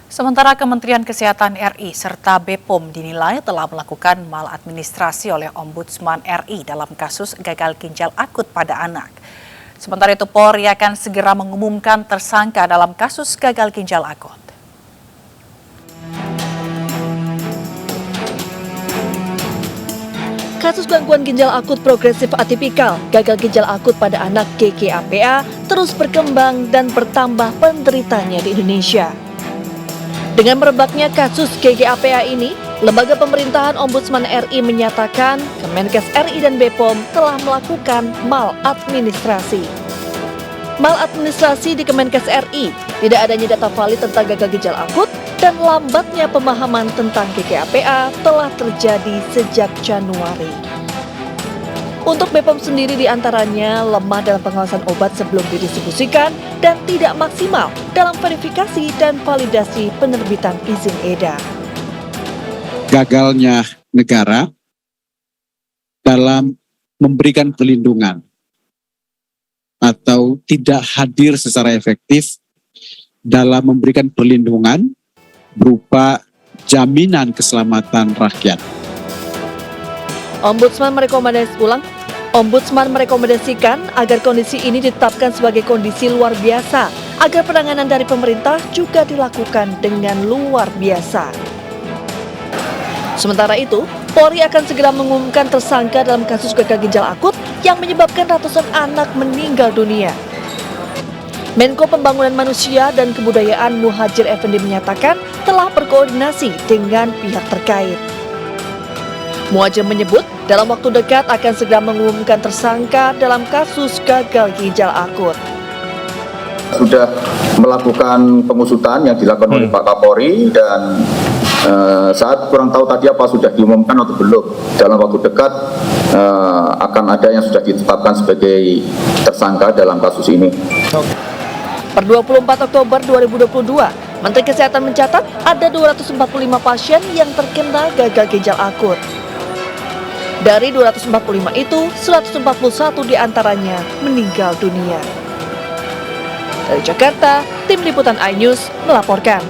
Sementara Kementerian Kesehatan RI serta BPOM dinilai telah melakukan maladministrasi oleh Ombudsman RI dalam kasus gagal ginjal akut pada anak. Sementara itu Polri akan segera mengumumkan tersangka dalam kasus gagal ginjal akut. Kasus gangguan ginjal akut progresif atipikal, gagal ginjal akut pada anak GGAPA terus berkembang dan bertambah penderitanya di Indonesia. Dengan merebaknya kasus GGAPA ini, Lembaga Pemerintahan Ombudsman RI menyatakan Kemenkes RI dan BPOM telah melakukan maladministrasi. Maladministrasi di Kemenkes RI, tidak adanya data valid tentang gagal ginjal akut, dan lambatnya pemahaman tentang GGAPA telah terjadi sejak Januari. Untuk BPOM sendiri diantaranya lemah dalam pengawasan obat sebelum didistribusikan dan tidak maksimal dalam verifikasi dan validasi penerbitan izin edar. Gagalnya negara dalam memberikan perlindungan atau tidak hadir secara efektif dalam memberikan perlindungan berupa jaminan keselamatan rakyat. Ombudsman merekomendasikan agar kondisi ini ditetapkan sebagai kondisi luar biasa, agar penanganan dari pemerintah juga dilakukan dengan luar biasa. Sementara itu, Polri akan segera mengumumkan tersangka dalam kasus gagal ginjal akut yang menyebabkan ratusan anak meninggal dunia. Menko Pembangunan Manusia dan Kebudayaan Muhadjir Effendi menyatakan telah berkoordinasi dengan pihak terkait. Muhadjir menyebut dalam waktu dekat akan segera mengumumkan tersangka dalam kasus gagal ginjal akut. Sudah melakukan pengusutan yang dilakukan oleh Pak Kapolri dan saat kurang tahu tadi apa sudah diumumkan atau belum. Dalam waktu dekat akan ada yang sudah ditetapkan sebagai tersangka dalam kasus ini. Per 24 Oktober 2022, Menteri Kesehatan mencatat ada 245 pasien yang terkena gagal ginjal akut. Dari 245 itu, 141 diantaranya meninggal dunia. Dari Jakarta, Tim Liputan iNews melaporkan.